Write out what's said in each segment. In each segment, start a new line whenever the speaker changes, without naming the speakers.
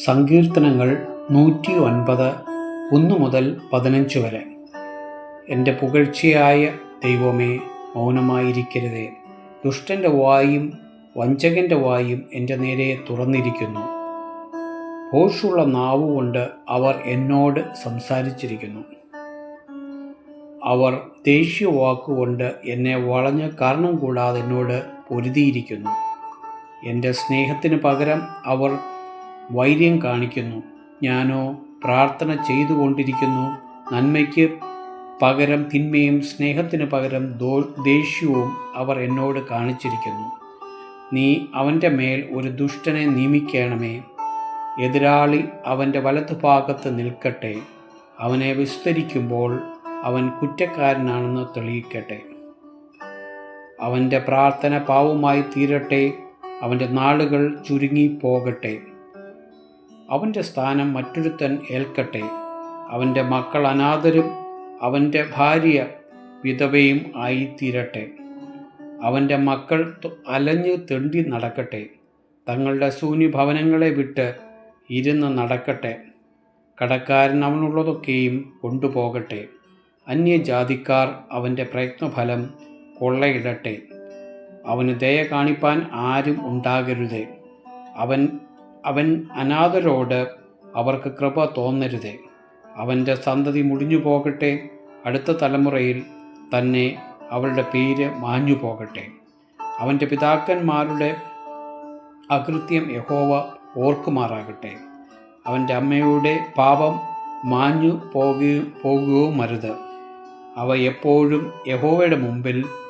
സങ്കീർത്തനങ്ങൾ 109 1 മുതൽ 15 വരെ. എൻ്റെ പുകഴ്ചയായ ദൈവമേ, മൗനമായിരിക്കരുതേ. ദുഷ്ടൻ്റെ വായും വഞ്ചകൻ്റെ വായും എൻ്റെ നേരെ തുറന്നിരിക്കുന്നു. ഭോഷുള്ള നാവുകൊണ്ട് അവർ എന്നോട് സംസാരിച്ചിരിക്കുന്നു. അവർ ദേഷ്യവാക്കുകൊണ്ട് എന്നെ വളഞ്ഞ് കാരണം കൂടാതെ എന്നോട് പൊരുതിയിരിക്കുന്നു. എൻ്റെ സ്നേഹത്തിന് പകരം അവർ വൈര്യം കാണിക്കുന്നു. ഞാനോ പ്രാർത്ഥന ചെയ്തുകൊണ്ടിരിക്കുന്നു. നന്മയ്ക്ക് പകരം തിന്മയും സ്നേഹത്തിന് പകരം ദേഷ്യവും അവർ എന്നോട് കാണിച്ചിരിക്കുന്നു. നീ അവൻ്റെ മേൽ ഒരു ദുഷ്ടനെ നിയമിക്കണമേ. എതിരാളി അവൻ്റെ വലതുഭാഗത്ത് നിൽക്കട്ടെ. അവനെ വിസ്തരിക്കുമ്പോൾ അവൻ കുറ്റക്കാരനാണെന്ന് തെളിയിക്കട്ടെ. അവൻ്റെ പ്രാർത്ഥന പാവമായി തീരട്ടെ. അവൻ്റെ നാളുകൾ ചുരുങ്ങിപ്പോകട്ടെ. അവൻ്റെ സ്ഥാനം മറ്റൊരുത്തൻ ഏൽക്കട്ടെ. അവൻ്റെ മക്കൾ അനാഥരും അവൻ്റെ ഭാര്യ വിധവയും ആയിത്തീരട്ടെ. അവൻ്റെ മക്കൾ അലഞ്ഞു തെണ്ടി നടക്കട്ടെ. തങ്ങളുടെ ശൂന്യഭവനങ്ങളെ വിട്ട് ഇരുന്ന് നടക്കട്ടെ. കടക്കാരൻ അവനുള്ളതൊക്കെയും കൊണ്ടുപോകട്ടെ. അന്യജാതിക്കാർ അവൻ്റെ പ്രയത്നഫലം കൊള്ളയിടട്ടെ. അവന് ദയ കാണിപ്പാൻ ആരും ഉണ്ടാകരുതേ. അവൻ അനാഥരോട് അവർക്ക് കൃപ തോന്നരുതേ. അവൻ്റെ സന്തതി മുടിഞ്ഞു പോകട്ടെ. അടുത്ത തലമുറയിൽ തന്നെ അവളുടെ പേര് മാഞ്ഞു പോകട്ടെ. അവൻ്റെ പിതാക്കന്മാരുടെ അകൃത്യം യഹോവ ഓർക്കുമാറാകട്ടെ. അവൻ്റെ അമ്മയുടെ പാപം മാഞ്ഞു പോകുകയും അരുത്. അവ എപ്പോഴും യഹോവയുടെ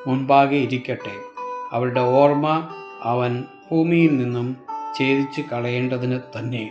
മുൻപാകെ ഇരിക്കട്ടെ. അവളുടെ ഓർമ്മ അവൻ ഭൂമിയിൽ നിന്നും ഛേദിച്ച് കളയേണ്ടതിന് തന്നെ.